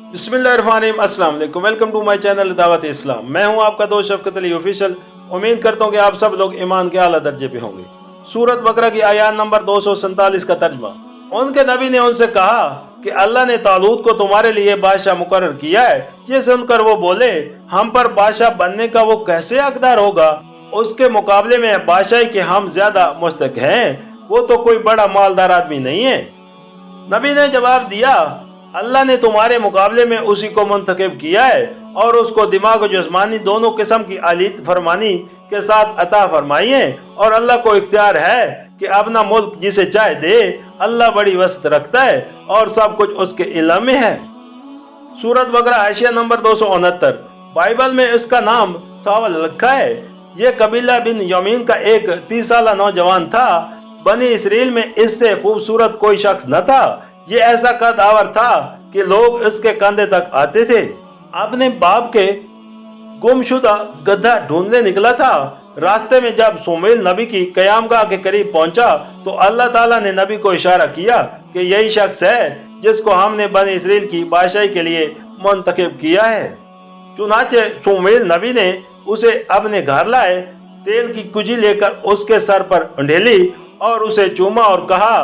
बिस्मिल्लाहिर्रहमानिर्रहीम, अस्सलाम वालेकुम। वेलकम टू माय चैनल दावत इस्लाम। मैं हूं आपका दोस्त शफकत अली ऑफिशियल। उम्मीद करता हूं कि आप सब लोग ईमान के आला दर्जे पे होंगे। सूरत बकरा की आयत नंबर 247 का तर्जमा। उनके नबी ने उनसे कहा कि अल्लाह ने तालूत को तुम्हारे लिए बादशाह मुकर्रर किया है। ये सुनकर वो बोले, हम पर बादशाह बनने का वो कैसे हकदार होगा? उसके मुकाबले में बादशाही के हम ज्यादा मुस्तहिक हैं। वो तो कोई बड़ा मालदार आदमी नहीं है। नबी ने जवाब दिया, अल्लाह ने तुम्हारे मुकाबले में उसी को मुंतखब किया है और उसको दिमाग और जिस्मानी दोनों किस्म की आलियत फरमानी के साथ अता फरमाई है, और अल्लाह को इख्तियार है कि अपना मुल्क जिसे चाहे दे। अल्लाह बड़ी वसत रखता है और सब कुछ उसके इल्म में है। सूरत बकरा आयशिया नंबर 269। बाइबल में इसका नाम सावल रखा है। ये कबीला बिन यमीन का एक 30 साल नौजवान था। बनी इसराइल में इससे खूबसूरत कोई शख्स न था। ये ऐसा कदावर था कि लोग इसके कंधे तक आते थे। अपने बाप के गुमशुदा गधा ढूंढने निकला था। रास्ते में जब सुमैल नबी की कयामगाह के करीब पहुंचा तो अल्लाह ताला ने नबी को इशारा किया कि यही शख्स है जिसको हमने बनी इसराइल की बादशाही के लिए मुंतखब किया है। चुनाचे सुमैल नबी ने उसे अपने घर लाए, तेल की कुजी लेकर उसके सर पर उंडेली और उसे चूमा और कहा,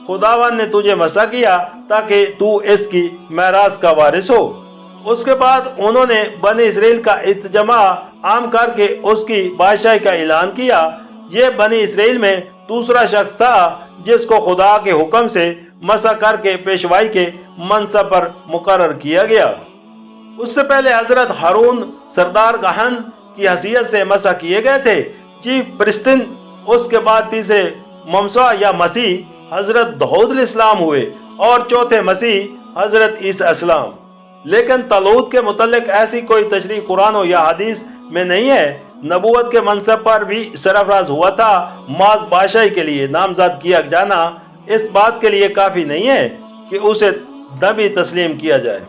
खुदावन ने तुझे मसा किया ताकि तू इसकी मेराज का वारिस हो। उसके बाद उन्होंने बनी इसराइल का इत्तजमा आम करके उसकी बादशाही का ऐलान किया। ये बनी इसराइल में दूसरा शख्स था जिसको खुदा के हुक्म से मसा करके पेशवाई के मनसब पर मुकर्रर किया गया। उससे पहले हजरत हारून सरदार गहन की हैसियत से मसा किए गए थे, चीफ प्रिस्टिन। उसके बाद तीसरे ममसा या मसीह हजरत दाऊद इस्लाम हुए और चौथे मसीह हजरत ईसा इस्लाम। लेकिन तालूत के मुतल्लिक ऐसी कोई तशरीह कुरान या हदीस में नहीं है। नबूवत के मनसब पर भी सरफराज हुआ था। माज बादशाही के लिए नामजद किया जाना इस बात के लिए काफी नहीं है कि उसे नबी तस्लीम किया जाए।